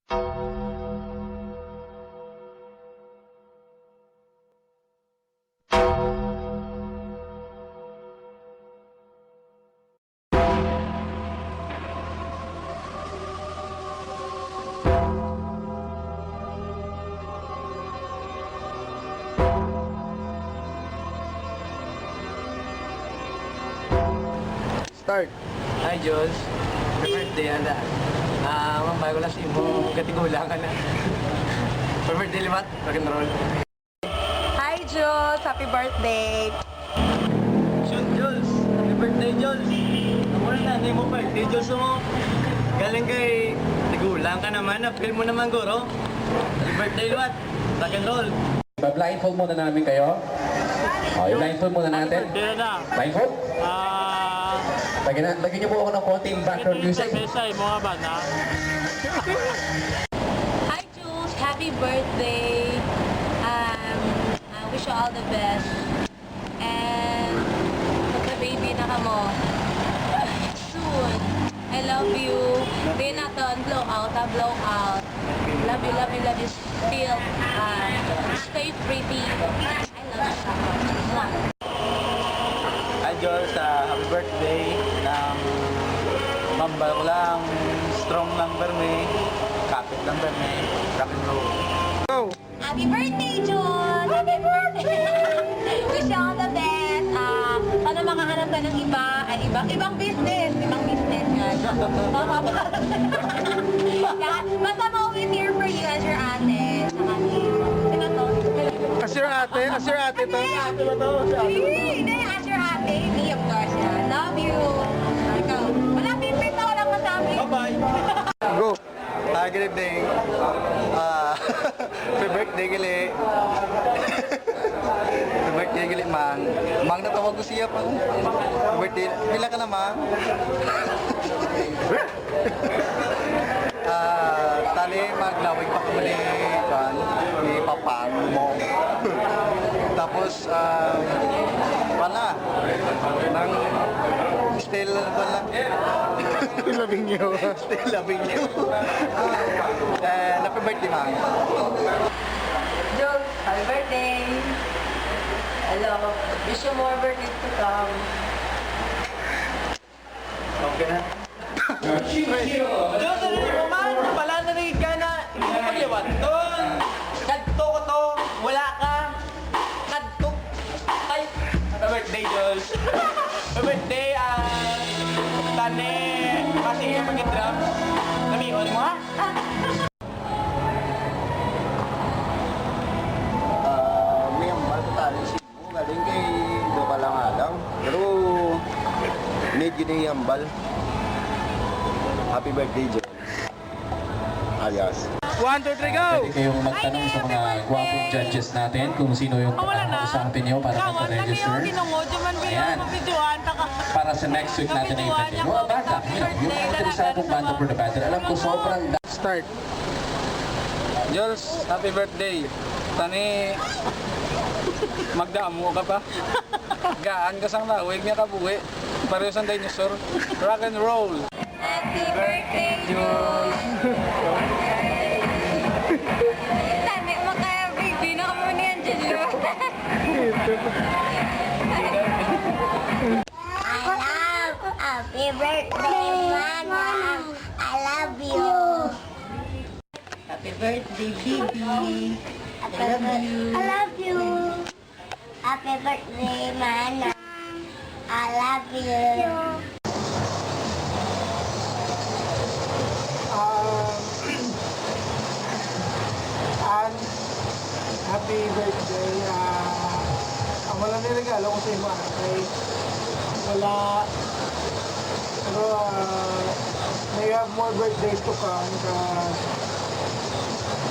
Start. Hi, Jules. Happy birthday, ala. Bago lang si mo, katigulangan na. Happy birthday, limat. Rock and roll. Hi, Jules! Happy birthday! Shoot, Jules. Happy birthday, Jules. Ako na, hindi mo birthday, Jules mo. Galing kay tigulang ka naman. Feel mo naman, guro. Happy birthday, limat. Rock and roll. Blindfold muna namin kayo. I-blindfold muna natin. Blindfold? Lagyan niyo po ako ng konting background music. Hi Jules, happy birthday. I wish you all the best. And magka-baby na ka mo. Soon. I love you. Di natin, blow out, blow out. Love you, love you, love you still. Stay pretty. I love you. Mwah. Hi, Jules. Happy birthday. Mambal ko lang. Strong lang perme. Kapit lang perme. Rock and roll. Go! Happy birthday, Jules! Happy birthday! Wish you all the best. Sana makahanap ka ng iba, ay ibang business. Ibang business yan. Basta always here for you as your ate. Sino to? As your ate? As your ate to? Ate ba to? Hindi, as your ate. Me, of course. Yeah. Love you. Ikaw. Wala pipit na walang masabi. Bye-bye. Go! Hi, good evening. Happy birthday, gali. Happy birthday, gali, Mang. Mang, natawag ko siya pa. Happy birthday. Pila ka na, Mang? Tali, maglawig pa kami ni Papang mo. Tapos, wala. Nang still, wala. Still loving you. Still loving you. And happy birthday, Mang. Jules, happy birthday! Hello. Wish you more birthdays to come. Okay na. Diyos, ano niyo man? Pala narinig ka na. Hindi mo pagliwan. Doon. Kadto ko to. Wala ka. Kadto. Ay. Happy birthday, Diyos. Happy birthday, Tane. Kasi yung mag-drums. Namiyon mo, ha? May ang matutali si mo. Galing kay Doka lang alam. Pero, medyo na yambal. Happy birthday, Jones. Alias. 1, 2, 3, go! Pwede kayong magtanong sa mga gwapong judges natin kung sino yung usapin niyo para mag-register. Ayan. Para sa next week natin na event. Yung mga banda, yung mga interesadong banda for the battle. Alam ko sobrang Start. Jules, happy birthday. Tani, magdamo ka pa. Gaan ka sang lawig niya kabuhi. Pareho sa dinosaur. Rock and roll. Happy birthday, Jules! Tani, maka-baby na kamo niyan, Jules. Happy birthday, Manang. I love you. Happy birthday, baby! I love you. Happy birthday, Manang. I love you. Happy birthday. Ang wala niregalo ko sa iyo, ay wala, pero may have more birthdays to come.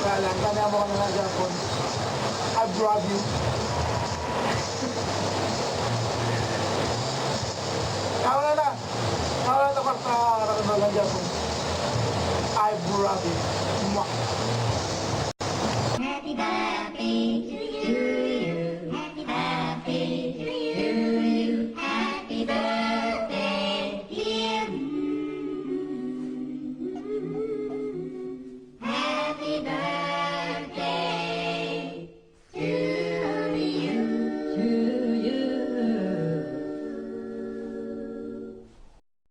Kaya kami mo ka na Japon. I love you. Kawala na kwarta ng Japon. I love you. Mwah.